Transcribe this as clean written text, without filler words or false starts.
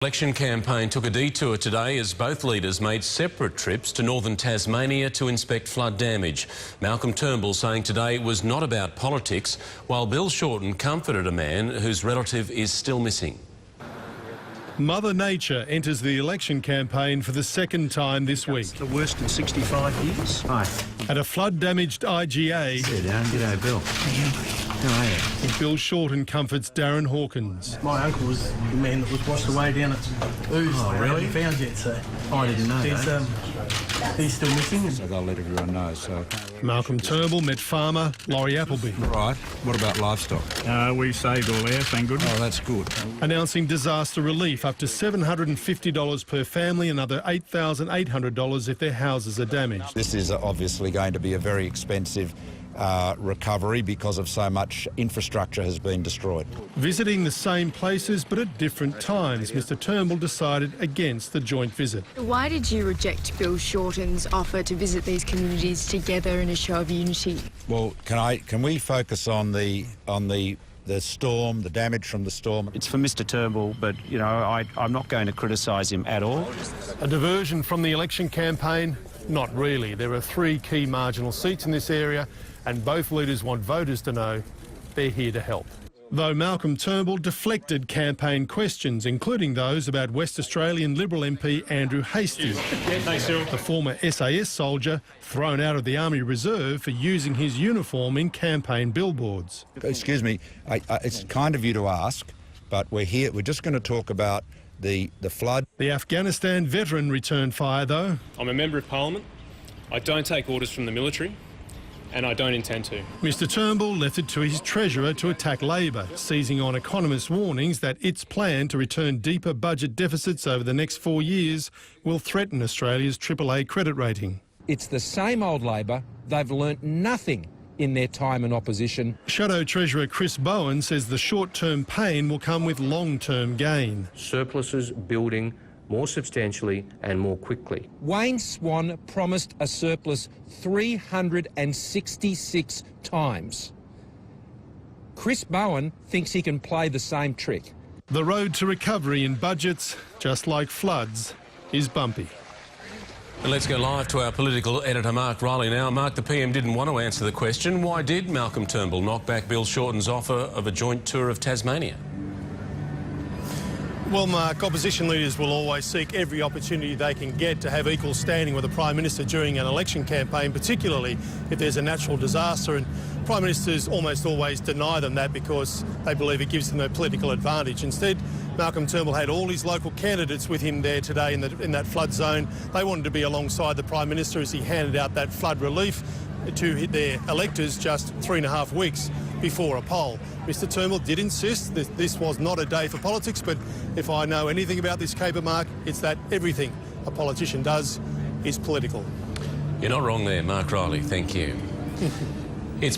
Election campaign took a detour today as both leaders made separate trips to northern Tasmania to inspect flood damage. Malcolm Turnbull saying today was not about politics, while Bill Shorten comforted a man whose relative is still missing. Mother Nature enters the election campaign for the second time this week. The worst in 65 years. Hi. At a flood-damaged IGA, Sit down. G'day, Bill. How are you? Bill Shorten comforts Darren Hawkins. My uncle was the man that was washed away down at Ouse. Oh, really? They haven't found yet, so I didn't know that. he's still missing. So they'll let everyone know. So, Malcolm Turnbull met farmer Laurie Appleby, right. What about livestock? We saved all there, thank goodness. Oh, that's good. announcing disaster relief up to $750 per family, another $8,800 if their houses are damaged. This is obviously going to be a very expensive recovery because of so much infrastructure has been destroyed. Visiting the same places but at different times, Mr Turnbull decided against the joint visit. Why did you reject Bill Shorten's offer to visit these communities together in a show of unity? Well, can we focus on the storm, the damage from the storm? It's for Mr Turnbull, but, you know, I'm not going to criticise him at all. A diversion from the election campaign? Not really. There are three key marginal seats in this area, and both leaders want voters to know they're here to help. Though Malcolm Turnbull deflected campaign questions, including those about West Australian Liberal MP Andrew Hastie, the former SAS soldier thrown out of the Army Reserve for using his uniform in campaign billboards. Excuse me, it's kind of you to ask, but we're just going to talk about the flood. The Afghanistan veteran returned fire, though. I'm a Member of Parliament. I don't take orders from the military, and I don't intend to. Mr Turnbull left it to his treasurer to attack Labor, seizing on economists' warnings that its plan to return deeper budget deficits over the next 4 years will threaten Australia's AAA credit rating. It's the same old Labor. They've learnt nothing in their time in opposition. Shadow Treasurer Chris Bowen says the short-term pain will come with long-term gain. Surpluses building more substantially and more quickly. Wayne Swan promised a surplus 366 times. Chris Bowen thinks he can play the same trick. The road to recovery in budgets, just like floods, is bumpy. And let's go live to our political editor, Mark Riley now. Mark, the PM didn't want to answer the question. Why did Malcolm Turnbull knock back Bill Shorten's offer of a joint tour of Tasmania? Well, Mark, opposition leaders will always seek every opportunity they can get to have equal standing with the Prime Minister during an election campaign, particularly if there's a natural disaster. And Prime Ministers almost always deny them that because they believe it gives them a political advantage. Instead, Malcolm Turnbull had all his local candidates with him there today in that flood zone. They wanted to be alongside the Prime Minister as he handed out that flood relief to their electors just 3.5 weeks before a poll. Mr Turnbull did insist that this was not a day for politics, but if I know anything about this caper, Mark, it's that everything a politician does is political. You're not wrong there, Mark Riley. Thank you. It's